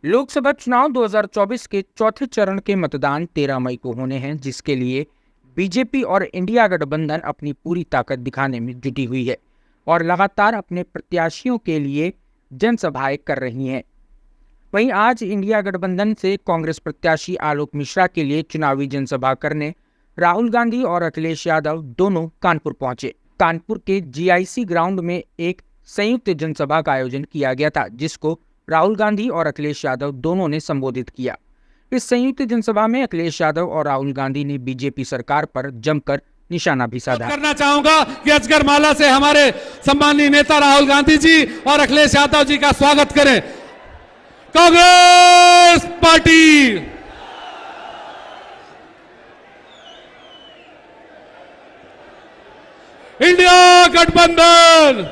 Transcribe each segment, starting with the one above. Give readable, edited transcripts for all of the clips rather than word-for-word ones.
लोकसभा चुनाव 2024 के चौथे चरण के मतदान 13 मई को होने हैं, जिसके लिए बीजेपी और इंडिया गठबंधन अपनी पूरी ताकत दिखाने में जुटी हुई है और लगातार अपने प्रत्याशियों के लिए जनसभाएं कर रही हैं। वहीं आज इंडिया गठबंधन से कांग्रेस प्रत्याशी आलोक मिश्रा के लिए चुनावी जनसभा करने राहुल गांधी और अखिलेश यादव दोनों कानपुर पहुंचे। कानपुर के जीआईसी ग्राउंड में एक संयुक्त जनसभा का आयोजन किया गया था, जिसको राहुल गांधी और अखिलेश यादव दोनों ने संबोधित किया। इस संयुक्त जनसभा में अखिलेश यादव और राहुल गांधी ने बीजेपी सरकार पर जमकर निशाना भी साधा। करना चाहूंगा कि अजगर माला से हमारे सम्माननीय नेता राहुल गांधी जी और अखिलेश यादव जी का स्वागत करें। कांग्रेस पार्टी, इंडिया गठबंधन,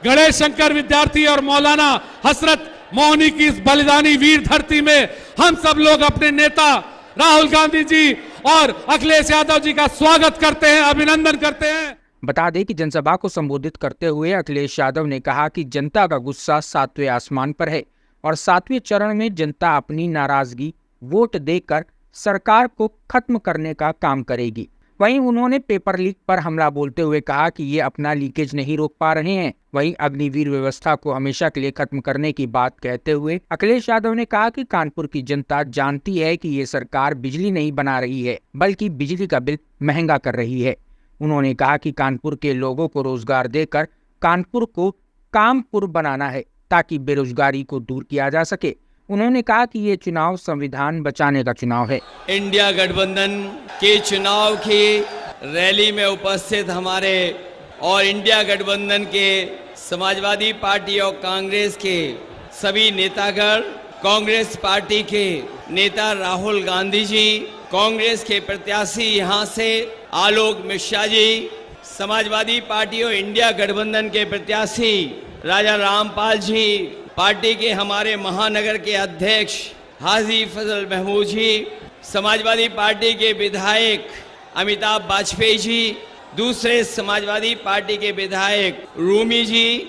गणेश शंकर विद्यार्थी और मौलाना हसरत मोहनी की इस बलिदानी वीर धरती में हम सब लोग अपने नेता राहुल गांधी जी और अखिलेश यादव जी का स्वागत करते हैं, अभिनंदन करते हैं। बता दें कि जनसभा को संबोधित करते हुए अखिलेश यादव ने कहा कि जनता का गुस्सा 7वें आसमान पर है और 7वें चरण में जनता अपनी नाराजगी वोट देकर सरकार को खत्म करने का काम करेगी। वहीं उन्होंने पेपर लीक पर हमला बोलते हुए कहा कि ये अपना लीकेज नहीं रोक पा रहे हैं। वहीं अग्निवीर व्यवस्था को हमेशा के लिए खत्म करने की बात कहते हुए अखिलेश यादव ने कहा कि कानपुर की जनता जानती है कि ये सरकार बिजली नहीं बना रही है, बल्कि बिजली का बिल महंगा कर रही है। उन्होंने कहा कि कानपुर के लोगों को रोजगार देकर कानपुर को कामपुर बनाना है, ताकि बेरोजगारी को दूर किया जा सके। उन्होंने कहा कि ये चुनाव संविधान बचाने का चुनाव है। इंडिया गठबंधन के चुनाव की रैली में उपस्थित हमारे और इंडिया गठबंधन के समाजवादी पार्टी और कांग्रेस के सभी नेतागण, कांग्रेस पार्टी के नेता राहुल गांधी जी, कांग्रेस के प्रत्याशी यहाँ से आलोक मिश्रा जी, समाजवादी पार्टी और इंडिया गठबंधन के प्रत्याशी राजा रामपाल जी, पार्टी के हमारे महानगर के अध्यक्ष हाजी फजल महमूद जी, समाजवादी पार्टी के विधायक अमिताभ वाजपेयी जी, दूसरे समाजवादी पार्टी के विधायक रूमी जी,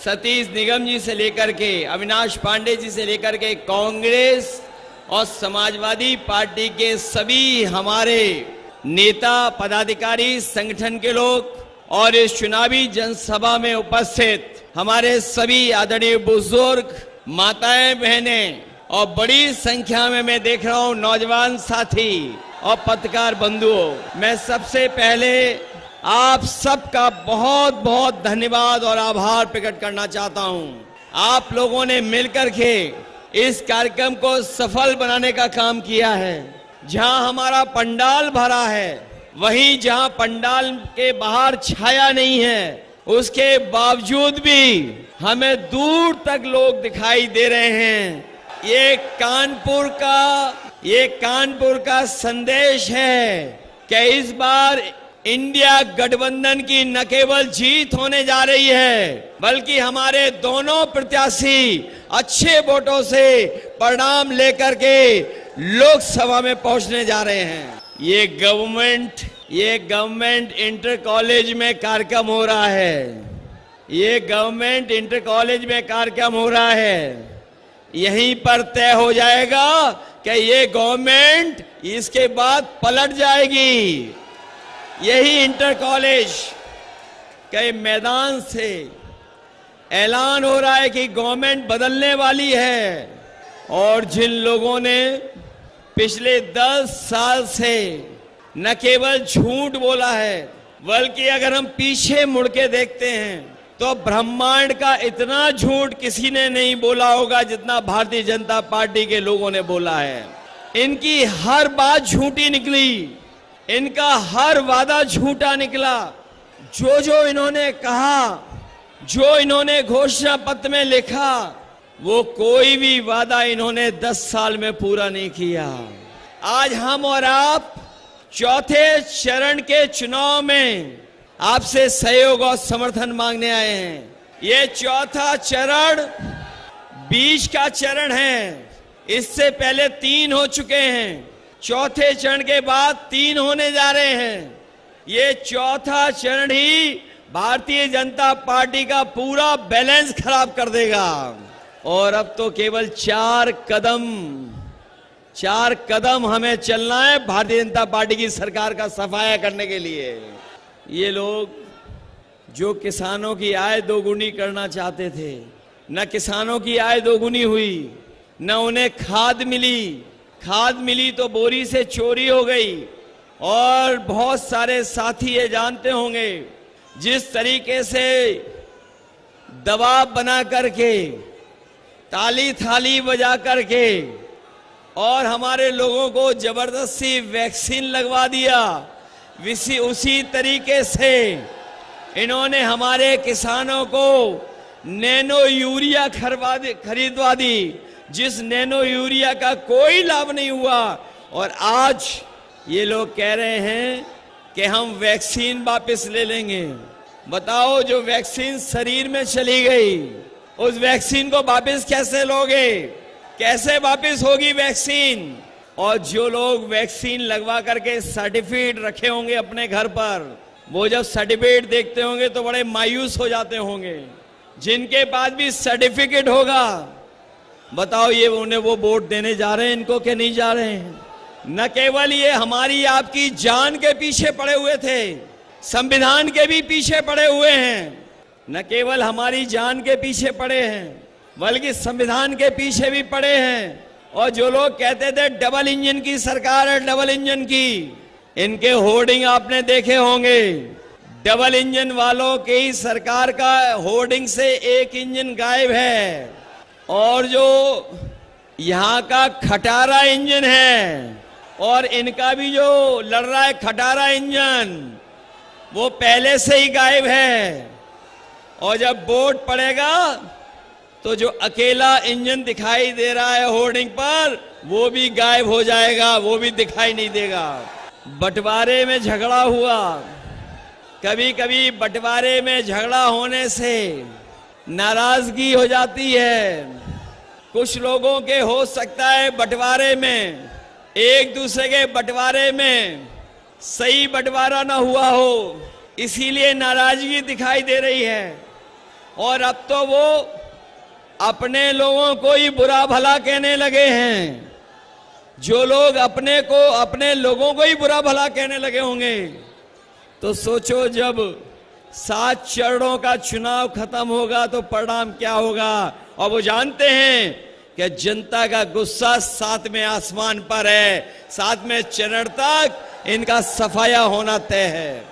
सतीश निगम जी से लेकर के अविनाश पांडे जी से लेकर के कांग्रेस और समाजवादी पार्टी के सभी हमारे नेता, पदाधिकारी, संगठन के लोग और इस चुनावी जनसभा में उपस्थित हमारे सभी आदरणीय बुजुर्ग, माताएं, बहनें और बड़ी संख्या में मैं देख रहा हूं नौजवान साथी और पत्रकार बंधुओं, मैं सबसे पहले आप सबका बहुत बहुत धन्यवाद और आभार प्रकट करना चाहता हूं। आप लोगों ने मिलकर के इस कार्यक्रम को सफल बनाने का काम किया है। जहां हमारा पंडाल भरा है, वहीं जहां पंडाल के बाहर छाया नहीं है, उसके बावजूद भी हमें दूर तक लोग दिखाई दे रहे हैं। ये कानपुर का संदेश है कि इस बार इंडिया गठबंधन की न केवल जीत होने जा रही है, बल्कि हमारे दोनों प्रत्याशी अच्छे वोटों से परिणाम लेकर के लोकसभा में पहुंचने जा रहे हैं। ये गवर्नमेंट इंटर कॉलेज में कार्यक्रम हो रहा है। ये गवर्नमेंट इंटर कॉलेज में कार्यक्रम हो रहा है। यहीं पर तय हो जाएगा कि ये गवर्नमेंट इसके बाद पलट जाएगी। यही इंटर कॉलेज के मैदान से ऐलान हो रहा है कि गवर्नमेंट बदलने वाली है। और जिन लोगों ने पिछले 10 साल से न केवल झूठ बोला है, बल्कि अगर हम पीछे मुड़ के देखते हैं तो ब्रह्मांड का इतना झूठ किसी ने नहीं बोला होगा जितना भारतीय जनता पार्टी के लोगों ने बोला है। इनकी हर बात झूठी निकली, इनका हर वादा झूठा निकला। जो इन्होंने कहा, जो इन्होंने घोषणा पत्र में लिखा, वो कोई भी वादा इन्होंने 10 साल में पूरा नहीं किया। आज हम और आप चौथे चरण के चुनाव में आपसे सहयोग और समर्थन मांगने आए हैं। ये चौथा चरण बीच का चरण है। इससे पहले 3 हो चुके हैं, चौथे चरण के बाद 3 होने जा रहे हैं। ये चौथा चरण ही भारतीय जनता पार्टी का पूरा बैलेंस खराब कर देगा। और अब तो केवल 4 कदम हमें चलना है भारतीय जनता पार्टी की सरकार का सफाया करने के लिए। ये लोग जो किसानों की आय दोगुनी करना चाहते थे, न किसानों की आय दोगुनी हुई, न उन्हें खाद मिली तो बोरी से चोरी हो गई। और बहुत सारे साथी ये जानते होंगे जिस तरीके से दबाव बना करके, ताली थाली बजा करके और हमारे लोगों को जबरदस्ती वैक्सीन लगवा दिया, उसी तरीके से इन्होंने हमारे किसानों को नैनो यूरिया खरीदवा दी, जिस नैनो यूरिया का कोई लाभ नहीं हुआ। और आज ये लोग कह रहे हैं कि हम वैक्सीन वापस ले लेंगे। बताओ, जो वैक्सीन शरीर में चली गई, उस वैक्सीन को वापस कैसे लोगे? कैसे वापस होगी वैक्सीन? और जो लोग वैक्सीन लगवा करके सर्टिफिकेट रखे होंगे अपने घर पर, वो जब सर्टिफिकेट देखते होंगे तो बड़े मायूस हो जाते होंगे। जिनके पास भी सर्टिफिकेट होगा, बताओ ये उन्हें वो वोट देने जा रहे हैं इनको कि नहीं जा रहे हैं? न केवल ये हमारी आपकी जान के पीछे पड़े हुए थे, संविधान के भी पीछे पड़े हुए हैं। न केवल हमारी जान के पीछे पड़े हैं, बल्कि संविधान के पीछे भी पड़े हैं। और जो लोग कहते थे डबल इंजन की सरकार है, डबल इंजन की, इनके होर्डिंग आपने देखे होंगे। डबल इंजन वालों की ही सरकार का होर्डिंग से एक इंजन गायब है। और जो यहाँ का खटारा इंजन है और इनका भी जो लड़ रहा है खटारा इंजन, वो पहले से ही गायब है। और जब वोट पड़ेगा तो जो अकेला इंजन दिखाई दे रहा है होर्डिंग पर, वो भी गायब हो जाएगा, वो भी दिखाई नहीं देगा। बंटवारे में झगड़ा हुआ, कभी कभी बंटवारे में झगड़ा होने से नाराजगी हो जाती है। कुछ लोगों के हो सकता है बंटवारे में, एक दूसरे के बंटवारे में सही बंटवारा ना हुआ हो, इसीलिए नाराजगी दिखाई दे रही है। और अब तो वो अपने लोगों को ही बुरा भला कहने लगे हैं। जो लोग अपने लोगों को ही बुरा भला कहने लगे होंगे, तो सोचो जब 7 चरणों का चुनाव खत्म होगा तो परिणाम क्या होगा। और वो जानते हैं कि जनता का गुस्सा 7वें आसमान पर है, 7वें चरण तक इनका सफाया होना तय है।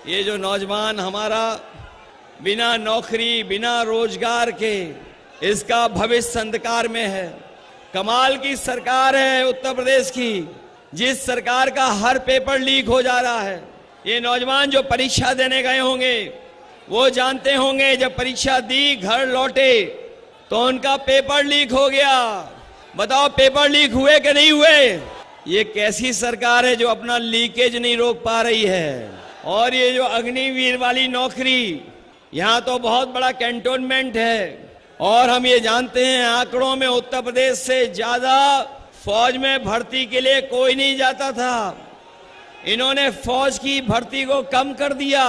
ये जो नौजवान हमारा बिना नौकरी, बिना रोजगार के, इसका भविष्य अंधकार में है। कमाल की सरकार है उत्तर प्रदेश की, जिस सरकार का हर पेपर लीक हो जा रहा है। ये नौजवान जो परीक्षा देने गए होंगे वो जानते होंगे, जब परीक्षा दी घर लौटे तो उनका पेपर लीक हो गया। बताओ पेपर लीक हुए कि नहीं हुए? ये कैसी सरकार है जो अपना लीकेज नहीं रोक पा रही है। और ये जो अग्निवीर वाली नौकरी, यहाँ तो बहुत बड़ा कैंटोनमेंट है। और हम ये जानते हैं आंकड़ों में उत्तर प्रदेश से ज्यादा फौज में भर्ती के लिए कोई नहीं जाता था। इन्होंने फौज की भर्ती को कम कर दिया,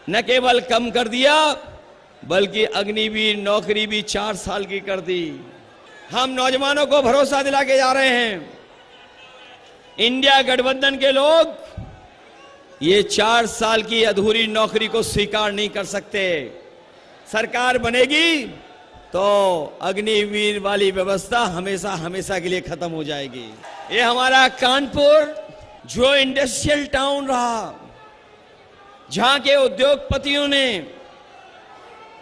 न केवल कम कर दिया बल्कि अग्निवीर नौकरी भी 4 साल की कर दी। हम नौजवानों को भरोसा दिला के जा रहे हैं, इंडिया गठबंधन के लोग ये 4 साल की अधूरी नौकरी को स्वीकार नहीं कर सकते। सरकार बनेगी तो अग्निवीर वाली व्यवस्था हमेशा हमेशा के लिए खत्म हो जाएगी। ये हमारा कानपुर जो इंडस्ट्रियल टाउन रहा, जहां के उद्योगपतियों ने,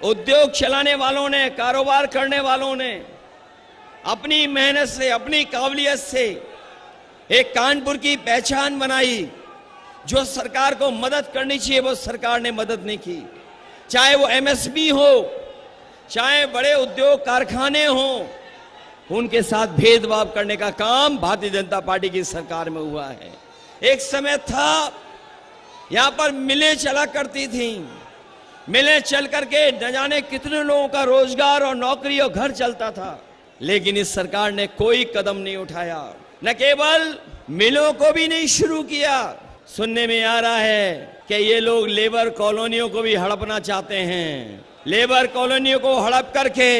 उद्योग चलाने वालों ने, कारोबार करने वालों ने अपनी मेहनत से, अपनी काबिलियत से एक कानपुर की पहचान बनाई। जो सरकार को मदद करनी चाहिए वो सरकार ने मदद नहीं की। चाहे वो एमएसएमई हो, चाहे बड़े उद्योग कारखाने हो, उनके साथ भेदभाव करने का काम भारतीय जनता पार्टी की सरकार में हुआ है। एक समय था यहां पर मिलें चला करती थी, मिलें चल करके न जाने कितने लोगों का रोजगार और नौकरी और घर चलता था। लेकिन इस सरकार ने कोई कदम नहीं उठाया। न केवल मिलों को भी नहीं शुरू किया, सुनने में आ रहा है कि ये लोग लेबर कॉलोनियों को भी हड़पना चाहते हैं। लेबर कॉलोनियों को हड़प करके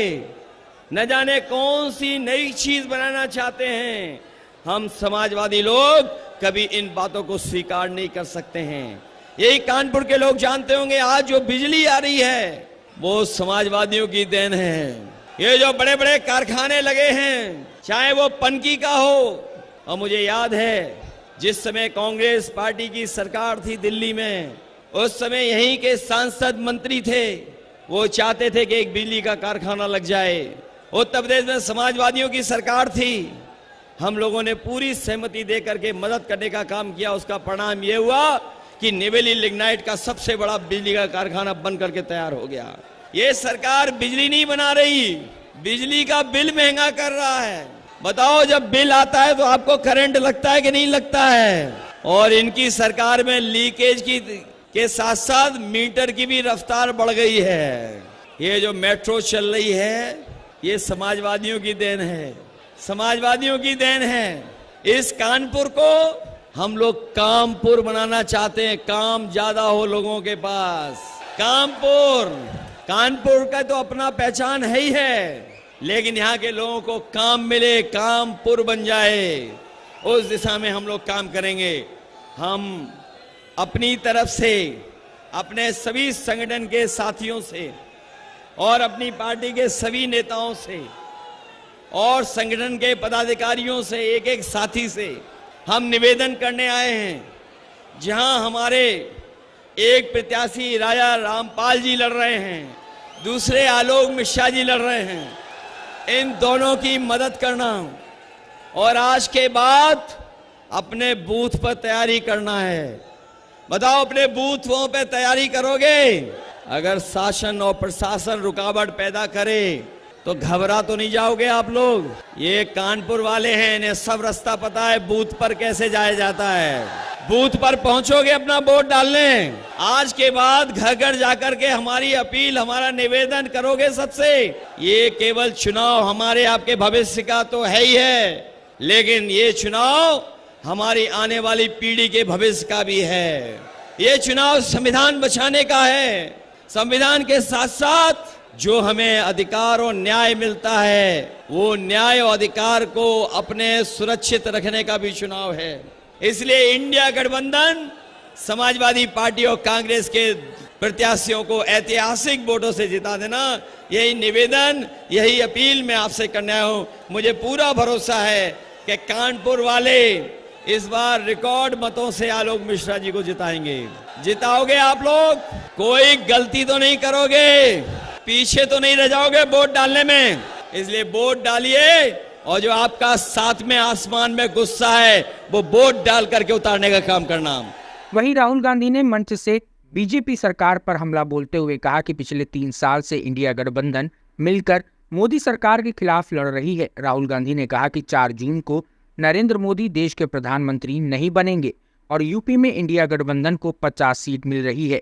न जाने कौन सी नई चीज बनाना चाहते हैं। हम समाजवादी लोग कभी इन बातों को स्वीकार नहीं कर सकते हैं। यही कानपुर के लोग जानते होंगे, आज जो बिजली आ रही है वो समाजवादियों की देन है। ये जो बड़े बड़े कारखाने लगे हैं, चाहे वो पनकी का हो, और मुझे याद है जिस समय कांग्रेस पार्टी की सरकार थी दिल्ली में, उस समय यहीं के सांसद मंत्री थे, वो चाहते थे कि एक बिजली का कारखाना लग जाए। उत्तर प्रदेश में समाजवादियों की सरकार थी, हम लोगों ने पूरी सहमति दे करके मदद करने का काम किया। उसका परिणाम ये हुआ कि निवेली लिग्नाइट का सबसे बड़ा बिजली का कारखाना बन करके तैयार हो गया। ये सरकार बिजली नहीं बना रही, बिजली का बिल महंगा कर रहा है। बताओ, जब बिल आता है तो आपको करंट लगता है कि नहीं लगता है? और इनकी सरकार में लीकेज के साथ साथ मीटर की भी रफ्तार बढ़ गई है। ये जो मेट्रो चल रही है, ये समाजवादियों की देन है, समाजवादियों की देन है। इस कानपुर को हम लोग कामपुर बनाना चाहते हैं, काम ज्यादा हो लोगों के पास। कानपुर का तो अपना पहचान है ही है, लेकिन यहाँ के लोगों को काम मिले, कामपुर बन जाए, उस दिशा में हम लोग काम करेंगे। हम अपनी तरफ से अपने सभी संगठन के साथियों से और अपनी पार्टी के सभी नेताओं से और संगठन के पदाधिकारियों से, एक एक साथी से हम निवेदन करने आए हैं। जहां हमारे एक प्रत्याशी राजा रामपाल जी लड़ रहे हैं, दूसरे आलोक मिश्रा जी लड़ रहे हैं, इन दोनों की मदद करना और आज के बाद अपने बूथ पर तैयारी करना है। बताओ, अपने बूथों पे तैयारी करोगे? अगर शासन और प्रशासन रुकावट पैदा करे तो घबरा तो नहीं जाओगे आप लोग? ये कानपुर वाले हैं, इन्हें सब रास्ता पता है बूथ पर कैसे जाया जाता है। बूथ पर पहुंचोगे अपना वोट डालने, आज के बाद घर घर जाकर के हमारी अपील, हमारा निवेदन करोगे सबसे। ये केवल चुनाव हमारे आपके भविष्य का तो है ही है, लेकिन ये चुनाव हमारी आने वाली पीढ़ी के भविष्य का भी है। ये चुनाव संविधान बचाने का है। संविधान के साथ साथ जो हमें अधिकार और न्याय मिलता है, वो न्याय और अधिकार को अपने सुरक्षित रखने का भी चुनाव है। इसलिए इंडिया गठबंधन समाजवादी पार्टी और कांग्रेस के प्रत्याशियों को ऐतिहासिक वोटों से जिता देना, यही निवेदन, यही अपील मैं आपसे करने आया हूं। मुझे पूरा भरोसा है कि कानपुर वाले इस बार रिकॉर्ड मतों से आलोक मिश्रा जी को जिताएंगे। जिताओगे आप लोग? कोई गलती तो नहीं करोगे, पीछे तो नहीं रह जाओगे वोट डालने में। इसलिए वोट डालिए और जो आपका साथ में आसमान में गुस्सा है वो वोट डाल करके उतारने का काम करना। वहीं राहुल गांधी ने मंच से बीजेपी सरकार पर हमला बोलते हुए कहा कि पिछले 3 साल से इंडिया गठबंधन मिलकर मोदी सरकार के खिलाफ लड़ रही है। राहुल गांधी ने कहा कि 4 जून को नरेंद्र मोदी देश के प्रधानमंत्री नहीं बनेंगे और यूपी में इंडिया गठबंधन को 50 सीट मिल रही है।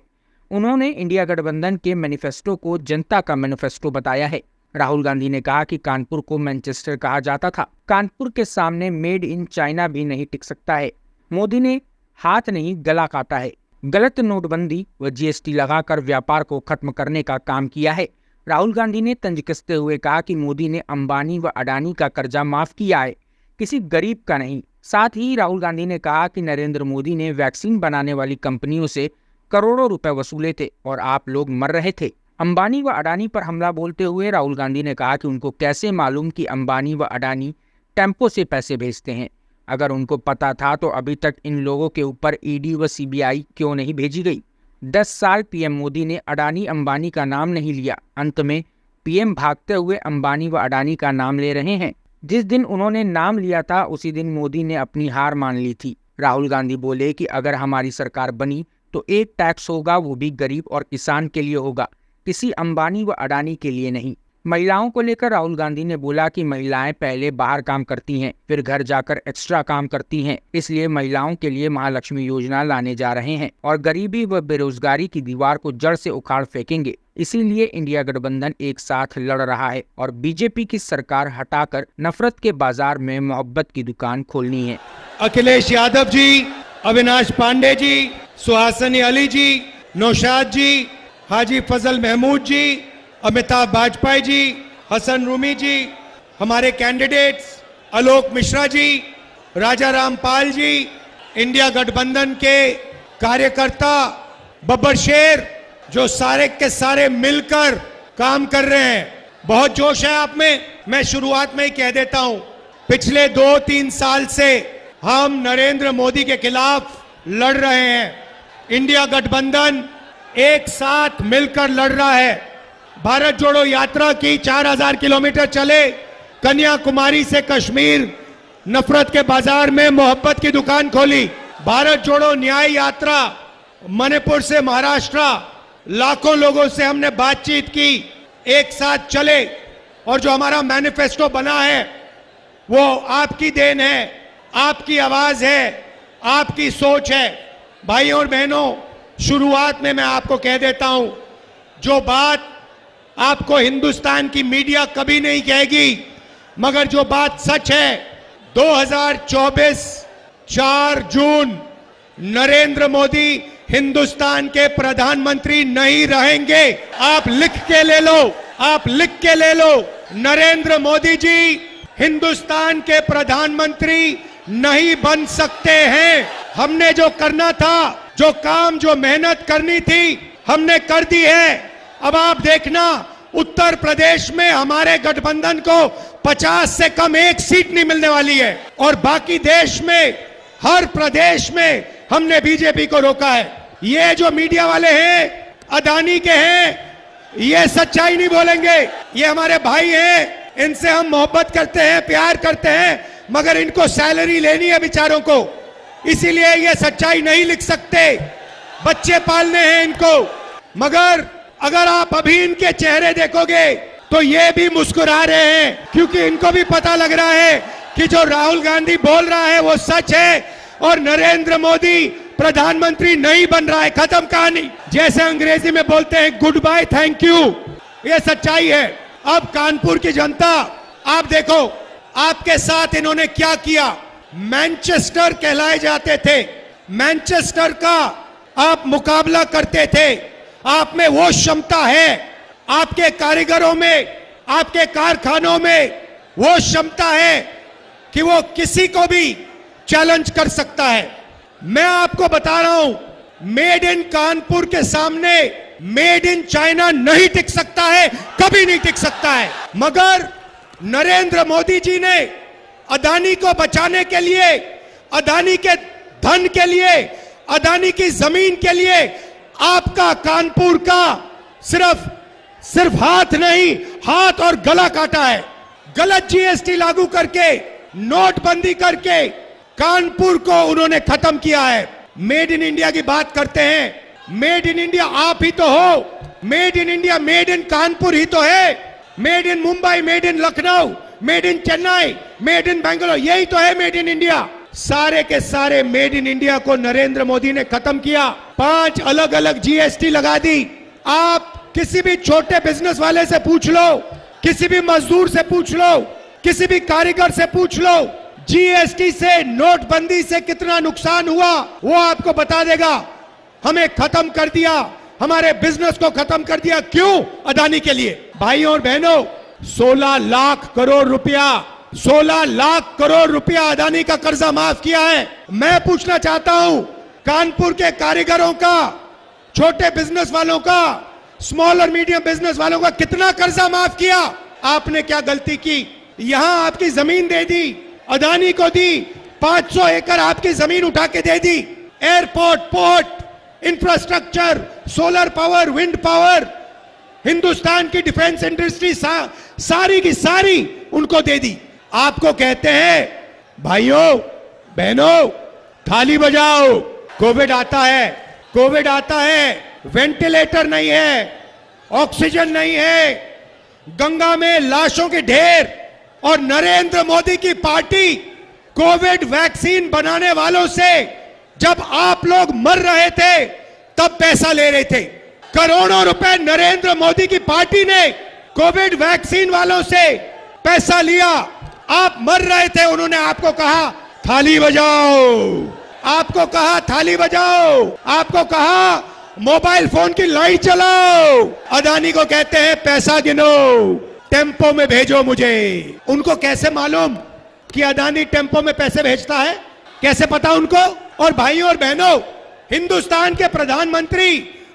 उन्होंने इंडिया गठबंधन के मैनिफेस्टो को जनता का मैनिफेस्टो बताया है। राहुल गांधी ने कहा कि कानपुर को मैनचेस्टर कहा जाता था, कानपुर के सामने मेड इन चाइना भी नहीं टिक सकता है। मोदी ने हाथ नहीं गला काटा है, गलत नोटबंदी व जीएसटी लगाकर व्यापार को खत्म करने का काम किया है। राहुल गांधी ने तंज कसते हुए कहा कि मोदी ने अंबानी व अडानी का कर्जा माफ किया है, किसी गरीब का नहीं। साथ ही राहुल गांधी ने कहा कि नरेंद्र मोदी ने वैक्सीन बनाने वाली कंपनियों से करोड़ों रुपए वसूले थे और आप लोग मर रहे थे। अंबानी व अडानी पर हमला बोलते हुए राहुल गांधी ने कहा कि उनको कैसे मालूम कि अंबानी व अडानी टेम्पो से पैसे भेजते हैं। अगर उनको पता था तो अभी तक इन लोगों के ऊपर ईडी व सीबीआई क्यों नहीं भेजी गई। 10 साल पीएम मोदी ने अडानी अंबानी का नाम नहीं लिया। अंत में पीएम भागते हुए अंबानी व अडानी का नाम ले रहे हैं। जिस दिन उन्होंने नाम लिया था उसी दिन मोदी ने अपनी हार मान ली थी। राहुल गांधी बोले कि अगर हमारी सरकार बनी तो एक टैक्स होगा, वो भी गरीब और किसान के लिए होगा, किसी अंबानी व अडानी के लिए नहीं। महिलाओं को लेकर राहुल गांधी ने बोला कि महिलाएं पहले बाहर काम करती हैं, फिर घर जाकर एक्स्ट्रा काम करती हैं, इसलिए महिलाओं के लिए महालक्ष्मी योजना लाने जा रहे हैं और गरीबी व बेरोजगारी की दीवार को जड़ से उखाड़ फेंकेंगे। इसीलिए इंडिया गठबंधन एक साथ लड़ रहा है और बीजेपी की सरकार हटाकर नफरत के बाजार में मोहब्बत की दुकान खोलनी है। अखिलेश यादव जी अविनाश पांडे जी, सुहासिनी अली जी, नौशाद जी, हाजी फजल महमूद जी, अमिताभ बाजपेयी जी, हसन रूमी जी, हमारे कैंडिडेट्स आलोक मिश्रा जी, राजा रामपाल जी, इंडिया गठबंधन के कार्यकर्ता, बब्बर शेर, जो सारे के सारे मिलकर काम कर रहे हैं। बहुत जोश है आप में। मैं शुरुआत में ही कह देता हूं, पिछले 2-3 साल से हम नरेंद्र मोदी के खिलाफ लड़ रहे हैं। इंडिया गठबंधन एक साथ मिलकर लड़ रहा है। भारत जोड़ो यात्रा की 4000 किलोमीटर चले, कन्याकुमारी से कश्मीर, नफरत के बाजार में मोहब्बत की दुकान खोली। भारत जोड़ो न्याय यात्रा, मणिपुर से महाराष्ट्र, लाखों लोगों से हमने बातचीत की, एक साथ चले। और जो हमारा मैनिफेस्टो बना है वो आपकी देन है, आपकी आवाज है, आपकी सोच है। भाइयों और बहनों, शुरुआत में मैं आपको कह देता हूं, जो बात आपको हिंदुस्तान की मीडिया कभी नहीं कहेगी, मगर जो बात सच है, 2024 4 जून नरेंद्र मोदी हिंदुस्तान के प्रधानमंत्री नहीं रहेंगे। आप लिख के ले लो, आप लिख के ले लो, नरेंद्र मोदी जी हिंदुस्तान के प्रधानमंत्री नहीं बन सकते हैं। हमने जो करना था, जो काम, जो मेहनत करनी थी, हमने कर दी है। अब आप देखना, उत्तर प्रदेश में हमारे गठबंधन को 50 से कम एक सीट नहीं मिलने वाली है, और बाकी देश में हर प्रदेश में हमने बीजेपी को रोका है। ये जो मीडिया वाले हैं, अदानी के हैं, ये सच्चाई नहीं बोलेंगे। ये हमारे भाई हैं, इनसे हम मोहब्बत करते हैं, प्यार करते हैं, मगर इनको सैलरी लेनी है बेचारों को, इसीलिए ये सच्चाई नहीं लिख सकते। बच्चे पालने हैं इनको। मगर अगर आप अभी इनके चेहरे देखोगे तो ये भी मुस्कुरा रहे हैं, क्योंकि इनको भी पता लग रहा है कि जो राहुल गांधी बोल रहा है वो सच है, और नरेंद्र मोदी प्रधानमंत्री नहीं बन रहा है। खत्म कहानी। जैसे अंग्रेजी में बोलते हैं गुड बाय, थैंक यू, ये सच्चाई है। अब कानपुर की जनता, आप देखो आपके साथ इन्होंने क्या किया। मैनचेस्टर कहलाए जाते थे, मैनचेस्टर का आप मुकाबला करते थे। आप में वो क्षमता है, आपके कारीगरों में, आपके कारखानों में वो क्षमता है कि वो किसी को भी चैलेंज कर सकता है। मैं आपको बता रहा हूं, मेड इन कानपुर के सामने मेड इन चाइना नहीं टिक सकता है, कभी नहीं टिक सकता है। मगर नरेंद्र मोदी जी ने अदानी को बचाने के लिए, अदानी के धन के लिए, अदानी की जमीन के लिए आपका कानपुर का सिर्फ हाथ नहीं, हाथ और गला काटा है। गलत जीएसटी लागू करके, नोटबंदी करके कानपुर को उन्होंने खत्म किया है। मेड इन इंडिया की बात करते हैं, मेड इन इंडिया आप ही तो हो। Made in India, made in Kanpur ही तो है। Made in Mumbai, made in Lucknow, made in Chennai, made in Bangalore, यही तो है मेड इन इंडिया। सारे के सारे मेड इन इंडिया को नरेंद्र मोदी ने खत्म किया। 5 अलग अलग जीएसटी लगा दी। आप किसी भी छोटे बिजनेस वाले से पूछ लो, किसी भी मजदूर से पूछ लो, किसी भी कारीगर से पूछ लो, जीएसटी से, नोटबंदी से कितना नुकसान हुआ वो आपको बता देगा। हमें खत्म कर दिया, हमारे बिजनेस को खत्म कर दिया। क्यों? अदानी के लिए। भाइयों और बहनों, 16 लाख करोड़ रुपया, 16 लाख करोड़ रुपया अदानी का कर्जा माफ किया है। मैं पूछना चाहता हूं, कानपुर के कारीगरों का, छोटे बिजनेस वालों का, स्मॉल और मीडियम बिजनेस वालों का कितना कर्जा माफ किया? आपने क्या गलती की? यहां आपकी जमीन दे दी, अदानी को दी, 500 एकड़ आपकी जमीन उठा के दे दी। Airport, port, infrastructure, solar power, wind power, Hindustan की डिफेंस इंडस्ट्री सारी की सारी उनको दे दी। आपको कहते हैं भाइयों बहनों, थाली बजाओ। कोविड आता है, कोविड आता है, वेंटिलेटर नहीं है, ऑक्सीजन नहीं है, गंगा में लाशों के ढेर, और नरेंद्र मोदी की पार्टी कोविड वैक्सीन बनाने वालों से जब आप लोग मर रहे थे तब पैसा ले रहे थे। करोड़ों रुपए नरेंद्र मोदी की पार्टी ने कोविड वैक्सीन वालों से पैसा लिया। आप मर रहे थे, उन्होंने आपको कहा थाली बजाओ। आपको कहा थाली बजाओ, आपको कहा मोबाइल फोन की लाइट चलाओ। अदानी को कहते हैं पैसा गिनो, टेम्पो में भेजो मुझे। उनको कैसे मालूम कि अदानी टेम्पो में पैसे भेजता है? कैसे पता उनको? और भाइयों और बहनों, हिंदुस्तान के प्रधानमंत्री,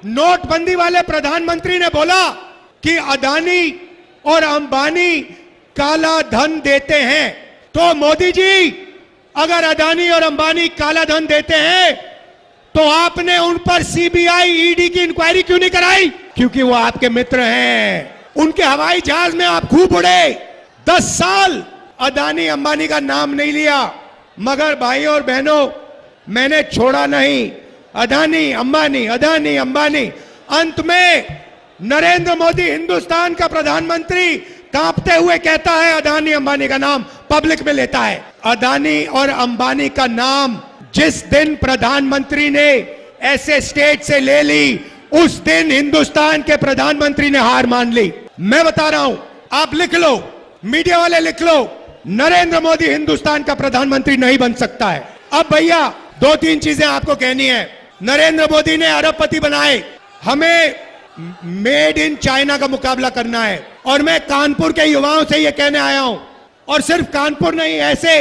नोटबंदी वाले प्रधानमंत्री ने बोला कि अदानी और अंबानी काला धन देते हैं। तो मोदी जी, अगर अदानी और अंबानी काला धन देते हैं तो आपने उन पर सीबीआई, ईडी की इंक्वायरी क्यों नहीं कराई? क्योंकि वो आपके मित्र हैं। उनके हवाई जहाज में आप खूब उड़े, 10 साल अदानी अंबानी का नाम नहीं लिया। मगर भाइयों और बहनों, मैंने छोड़ा नहीं। अदानी अंबानी, अदानी अंबानी। अंत में नरेंद्र मोदी, हिंदुस्तान का प्रधानमंत्री, कांपते हुए कहता है अदानी अंबानी का नाम पब्लिक में लेता है। अदानी और अंबानी का नाम जिस दिन प्रधानमंत्री ने ऐसे स्टेट से ले ली, उस दिन हिंदुस्तान के प्रधानमंत्री ने हार मान ली। मैं बता रहा हूं, आप लिख लो, मीडिया वाले लिख लो, नरेंद्र मोदी हिंदुस्तान का प्रधानमंत्री नहीं बन सकता है। अब भैया 2-3 चीजें आपको कहनी है। नरेंद्र मोदी ने अरबपति बनाए, हमें मेड इन चाइना का मुकाबला करना है। और मैं कानपुर के युवाओं से यह कहने आया हूं, और सिर्फ कानपुर नहीं, ऐसे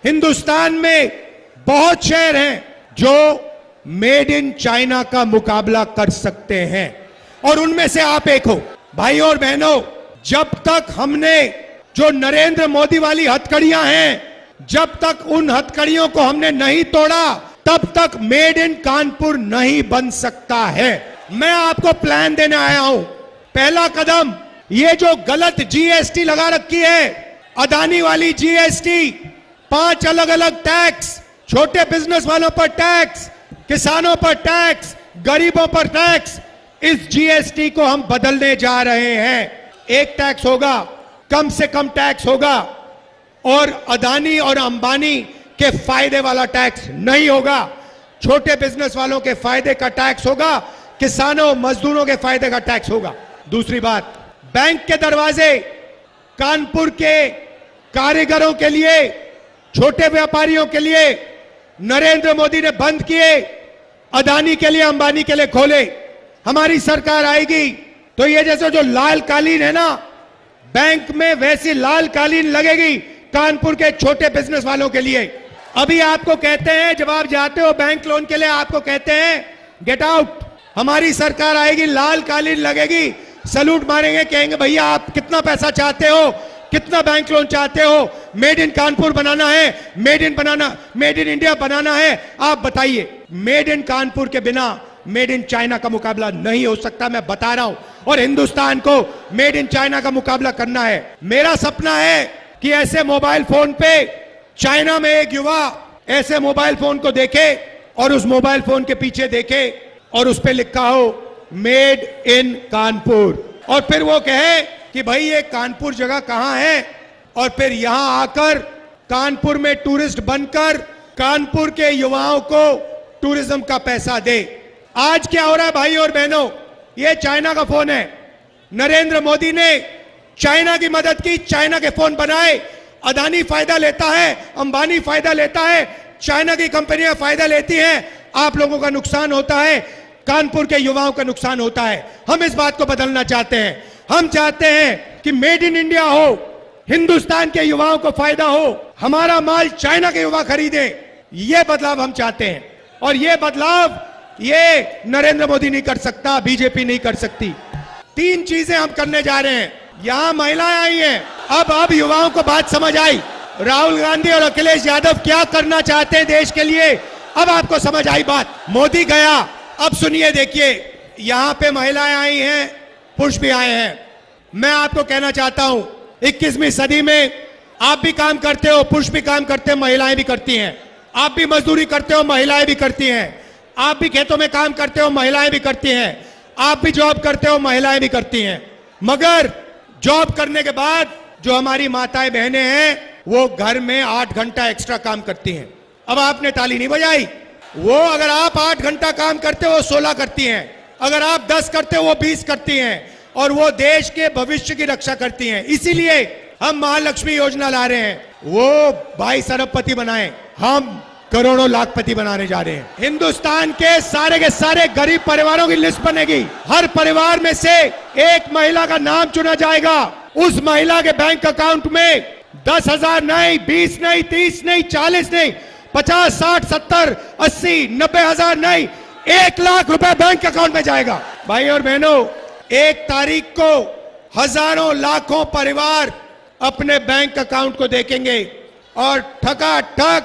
हिंदुस्तान में बहुत शहर हैं जो मेड इन चाइना का मुकाबला कर सकते हैं, और उनमें से आप एक हो। भाइयों और बहनों, जब तक हमने जो नरेंद्र मोदी वाली हथकड़ियां हैं, जब तक उन हथकड़ियों को हमने नहीं तोड़ा, तब तक मेड इन कानपुर नहीं बन सकता है। मैं आपको प्लान देने आया हूं। पहला कदम, ये जो गलत जीएसटी लगा रखी है, अदानी वाली जीएसटी, 5 अलग अलग टैक्स, छोटे बिजनेस वालों पर टैक्स, किसानों पर टैक्स, गरीबों पर टैक्स, इस जीएसटी को हम बदलने जा रहे हैं। एक टैक्स होगा, कम से कम टैक्स होगा, और अदानी और अंबानी के फायदे वाला टैक्स नहीं होगा। छोटे बिजनेस वालों के फायदे का टैक्स होगा, किसानों मजदूरों के फायदे का टैक्स होगा। दूसरी बात, बैंक के दरवाजे कानपुर के कारीगरों के लिए, छोटे व्यापारियों के लिए नरेंद्र मोदी ने बंद किए, अदानी के लिए, अंबानी के लिए खोले। हमारी सरकार आएगी तो ये जैसे जो लाल कालीन है ना बैंक में, वैसी लाल कालीन लगेगी कानपुर के छोटे बिजनेस वालों के लिए। अभी आपको कहते हैं, जब आप जाते हो बैंक लोन के लिए, आपको कहते हैं गेट आउट। हमारी सरकार आएगी, लाल कालीन लगेगी, सैल्यूट मारेंगे, कहेंगे भैया आप कितना पैसा चाहते हो, कितना बैंक लोन चाहते हो, मेड इन कानपुर बनाना है, मेड इन इंडिया बनाना है, आप बताइए। मेड इन कानपुर के बिना मेड इन चाइना का मुकाबला नहीं हो सकता, मैं बता रहा हूं। और हिंदुस्तान को मेड इन चाइना का मुकाबला करना है। मेरा सपना है कि ऐसे मोबाइल फोन पे चाइना में एक युवा ऐसे मोबाइल फोन को देखे और उस मोबाइल फोन के पीछे देखे और उस पे लिखा हो मेड इन कानपुर, और फिर वो कहे कि भाई ये कानपुर जगह कहां है, और फिर यहां आकर कानपुर में टूरिस्ट बनकर कानपुर के युवाओं को टूरिज्म का पैसा दे। आज क्या हो रहा है भाई और बहनों, ये चाइना का फोन है। नरेंद्र मोदी ने चाइना की मदद की, चाइना के फोन बनाए। अदानी फायदा लेता है, अंबानी फायदा लेता है, चाइना की कंपनियां फायदा लेती हैं, आप लोगों का नुकसान होता है, कानपुर के युवाओं का नुकसान होता है। हम इस बात को बदलना चाहते हैं। हम चाहते हैं कि मेड इन इंडिया हो, हिंदुस्तान के युवाओं को फायदा हो, हमारा माल चाइना के युवा खरीदे। ये बदलाव हम चाहते हैं, और ये बदलाव ये नरेंद्र मोदी नहीं कर सकता, बीजेपी नहीं कर सकती। 3 चीजें हम करने जा रहे हैं। यहां महिलाएं आई हैं, अब युवाओं को बात समझ आई। राहुल गांधी और अखिलेश यादव क्या करना चाहते हैं देश के लिए, अब आपको समझ आई बात। मोदी गया, अब सुनिए, देखिए, यहां पे महिलाएं आई हैं, पुरुष भी आए हैं। मैं आपको कहना चाहता हूं, 21वीं सदी में आप भी काम करते हो, पुरुष भी काम करते हैं, महिलाएं भी करती हैं। आप भी मजदूरी करते हो, महिलाएं भी करती हैं। आप भी खेतों में काम करते हो, महिलाएं भी करती हैं। आप भी जॉब करते हो, महिलाएं भी करती हैं। मगर जॉब करने के बाद जो हमारी माताएं बहनें हैं, वो घर में 8 घंटा एक्स्ट्रा काम करती हैं। अब आपने ताली नहीं बजाई। वो अगर आप 8 घंटा काम करते हो, वो 16 करती हैं। अगर आप 10 करते हो, वो 20 करती हैं, और वो देश के भविष्य की रक्षा करती हैं। इसीलिए हम महालक्ष्मी योजना ला रहे हैं, वो 22 अरबपति बनाएं। हम करोड़ों लाखपति बनाने जा रहे हैं। हिंदुस्तान के सारे गरीब परिवारों की लिस्ट बनेगी। हर परिवार में से एक महिला का नाम चुना जाएगा। उस महिला के बैंक अकाउंट में 10,000 नहीं, 20 नहीं, 30 नहीं, 40 नहीं, 50, 60, 70, 80, 90,000 नहीं, 1 लाख रुपए बैंक अकाउंट में जाएगा। भाई और बहनों, 1 तारीख को हजारों लाखों परिवार अपने बैंक अकाउंट को देखेंगे और ठका ठक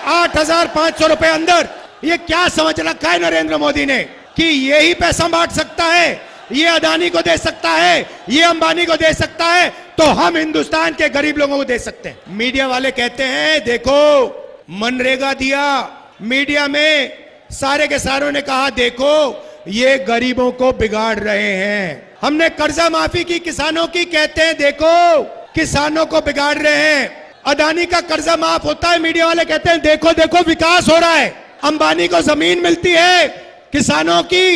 8,500 रुपए अंदर। ये क्या समझ रखा है नरेंद्र मोदी ने कि यही पैसा बांट सकता है, ये अदानी को दे सकता है, ये अंबानी को दे सकता है, तो हम हिंदुस्तान के गरीब लोगों को दे सकते हैं। मीडिया वाले कहते हैं देखो मनरेगा दिया, मीडिया में सारे के सारों ने कहा देखो ये गरीबों को बिगाड़ रहे हैं। हमने कर्जा माफी की किसानों की, कहते हैं देखो किसानों को बिगाड़ रहे हैं। अदानी का कर्जा माफ होता है, मीडिया वाले कहते हैं देखो देखो विकास हो रहा है। अंबानी को जमीन मिलती है, किसानों की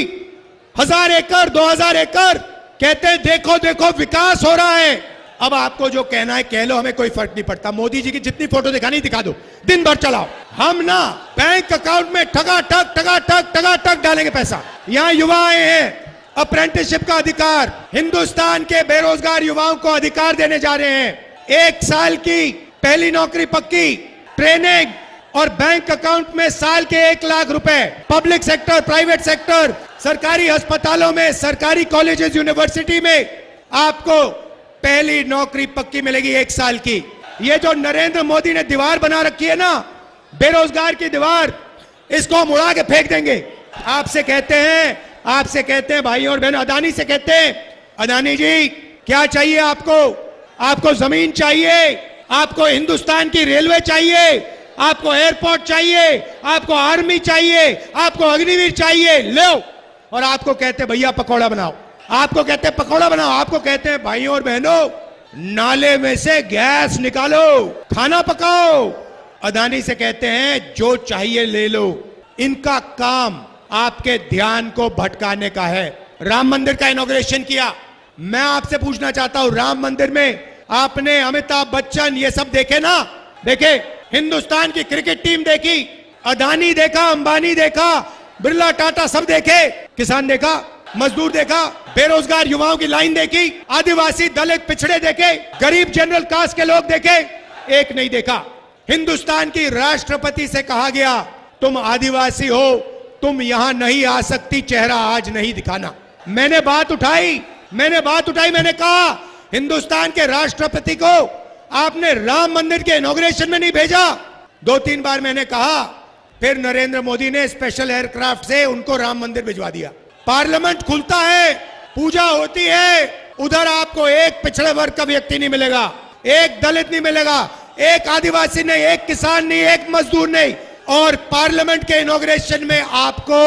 1,000 एकड़ 2,000 एकड़, कहते हैं देखो देखो विकास हो रहा है। अब आपको जो कहना है कह लो, हमें कोई फर्क नहीं पड़ता। मोदी जी की जितनी फोटो दिखानी दिखा दो, दिन भर चलाओ। हम ना बैंक अकाउंट में ठगा ठक डालेंगे पैसा। यहाँ युवा आए हैं, अप्रेंटिसशिप का अधिकार, हिंदुस्तान के बेरोजगार युवाओं को अधिकार देने जा रहे हैं। 1 साल की पहली नौकरी पक्की, ट्रेनिंग और बैंक अकाउंट में साल के 1 लाख रुपए। पब्लिक सेक्टर, प्राइवेट सेक्टर, सरकारी अस्पतालों में, सरकारी कॉलेजेस, यूनिवर्सिटी में आपको पहली नौकरी पक्की मिलेगी 1 साल की। ये जो नरेंद्र मोदी ने दीवार बना रखी है ना, बेरोजगार की दीवार, इसको हम उड़ा के फेंक देंगे। आपसे कहते हैं भाई और बहन, अदानी से कहते हैं अदानी जी क्या चाहिए आपको? आपको जमीन चाहिए, आपको हिंदुस्तान की रेलवे चाहिए, आपको एयरपोर्ट चाहिए, आपको आर्मी चाहिए, आपको अग्निवीर चाहिए, लो। और आपको कहते हैं भैया पकौड़ा बनाओ, आपको कहते हैं पकौड़ा बनाओ, आपको कहते हैं भाइयों और बहनों नाले में से गैस निकालो, खाना पकाओ। अदानी से कहते हैं जो चाहिए ले लो। इनका काम आपके ध्यान को भटकाने का है। राम मंदिर का इनॉग्रेशन किया, मैं आपसे पूछना चाहता हूं, राम मंदिर में आपने अमिताभ बच्चन ये सब देखे ना? देखे? हिंदुस्तान की क्रिकेट टीम देखी, अदानी देखा, अंबानी देखा, बिरला टाटा सब देखे, किसान देखा, मजदूर देखा, बेरोजगार युवाओं की लाइन देखी, आदिवासी दलित पिछड़े देखे, गरीब जनरल कास्ट के लोग देखे, एक नहीं देखा। हिंदुस्तान की राष्ट्रपति से कहा गया तुम आदिवासी हो, तुम यहां नहीं आ सकती, चेहरा आज नहीं दिखाना। मैंने बात उठाई, मैंने कहा हिंदुस्तान के राष्ट्रपति को आपने राम मंदिर के इनॉग्रेशन में नहीं भेजा। 2-3 बार मैंने कहा, फिर नरेंद्र मोदी ने स्पेशल एयरक्राफ्ट से उनको राम मंदिर भिजवा दिया। पार्लियामेंट खुलता है, पूजा होती है, उधर आपको एक पिछड़े वर्ग का व्यक्ति नहीं मिलेगा, एक दलित नहीं मिलेगा, एक आदिवासी नहीं, एक किसान नहीं, एक मजदूर नहीं। और पार्लियामेंट के इनॉग्रेशन में आपको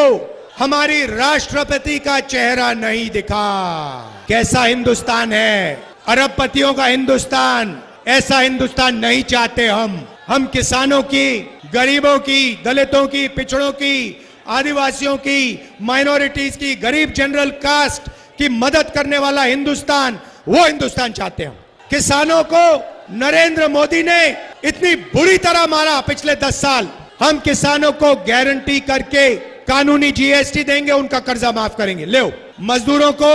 हमारी राष्ट्रपति का चेहरा नहीं दिखा। कैसा हिंदुस्तान है? अरबपतियों का हिंदुस्तान। ऐसा हिंदुस्तान नहीं चाहते हम किसानों की, गरीबों की, दलितों की, पिछड़ों की, आदिवासियों की, माइनॉरिटीज की, गरीब जनरल कास्ट की मदद करने वाला हिंदुस्तान, वो हिंदुस्तान चाहते हैं। किसानों को नरेंद्र मोदी ने इतनी बुरी तरह मारा पिछले 10 साल। हम किसानों को गारंटी करके कानूनी जीएसटी देंगे, उनका कर्जा माफ करेंगे। ले मजदूरों को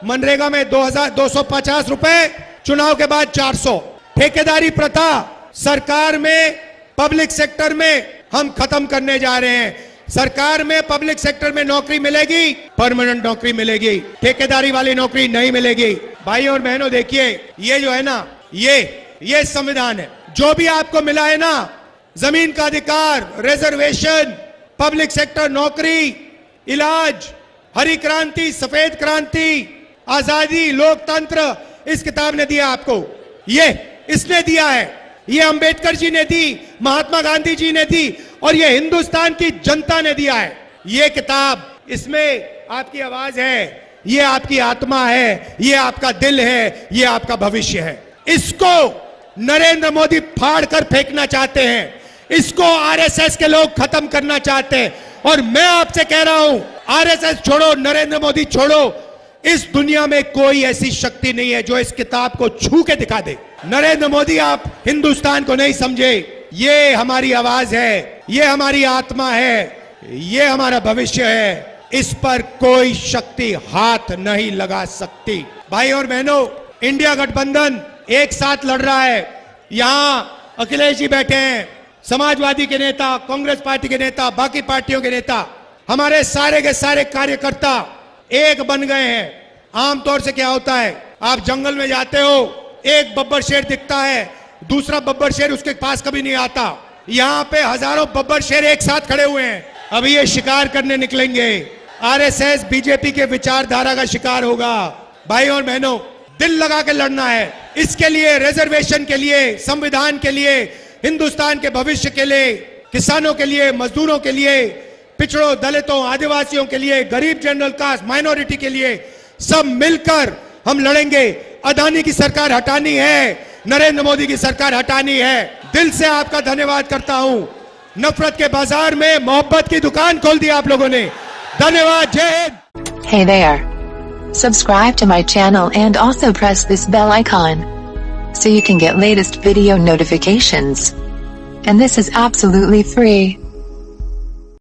मनरेगा में 2,250 रुपए, चुनाव के बाद 400। ठेकेदारी प्रथा सरकार में, पब्लिक सेक्टर में हम खत्म करने जा रहे हैं। सरकार में, पब्लिक सेक्टर में नौकरी मिलेगी, परमानेंट नौकरी मिलेगी, ठेकेदारी वाली नौकरी नहीं मिलेगी। भाई और बहनों देखिए, ये जो है ना, ये संविधान है। जो भी आपको मिला है ना, जमीन का अधिकार, रिजर्वेशन, पब्लिक सेक्टर नौकरी, इलाज, हरी क्रांति, सफेद क्रांति, आजादी, लोकतंत्र, इस किताब ने दिया आपको। ये इसने दिया है, ये अंबेडकर जी ने दी, महात्मा गांधी जी ने दी, और ये हिंदुस्तान की जनता ने दिया है। ये किताब, इसमें आपकी आवाज है, ये आपकी आत्मा है, ये आपका दिल है, ये आपका भविष्य है। इसको नरेंद्र मोदी फाड़ कर फेंकना चाहते हैं, इसको आरएसएस के लोग खत्म करना चाहते हैं। और मैं आपसे कह रहा हूं, आरएसएस छोड़ो, नरेंद्र मोदी छोड़ो, इस दुनिया में कोई ऐसी शक्ति नहीं है जो इस किताब को छू के दिखा दे। नरेंद्र मोदी आप हिंदुस्तान को नहीं समझे। ये हमारी आवाज है, ये हमारी आत्मा है, ये हमारा भविष्य है। इस पर कोई शक्ति हाथ नहीं लगा सकती। भाई और बहनों, इंडिया गठबंधन एक साथ लड़ रहा है। यहां अखिलेश जी बैठे हैं, समाजवादी के नेता, कांग्रेस पार्टी के नेता, बाकी पार्टियों के नेता, हमारे सारे के सारे कार्यकर्ता एक बन गए हैं। आमतौर से क्या होता है, आप जंगल में जाते हो, एक बब्बर शेर दिखता है, दूसरा बब्बर शेर उसके पास कभी नहीं आता। यहाँ पे हजारों बब्बर शेर एक साथ खड़े हुए हैं। अभी ये शिकार करने निकलेंगे, आरएसएस बीजेपी के विचारधारा का शिकार होगा। भाई और बहनों, दिल लगा के लड़ना है। इसके लिए, रिजर्वेशन के लिए, संविधान के लिए, हिंदुस्तान के भविष्य के लिए, किसानों के लिए, मजदूरों के लिए, पिछड़ों, दलितों, आदिवासियों के लिए, गरीब, जनरल कास्ट, माइनॉरिटी के लिए, सब मिलकर हम लड़ेंगे। अदानी की सरकार हटानी है, नरेंद्र मोदी की सरकार हटानी है। दिल से आपका धन्यवाद करता हूं। नफरत के बाजार में मोहब्बत की दुकान खोल दी आप लोगों ने। धन्यवाद। जय Hind. Hey there. Subscribe to my channel and also press this bell icon so you can get latest video notifications. And this is absolutely free.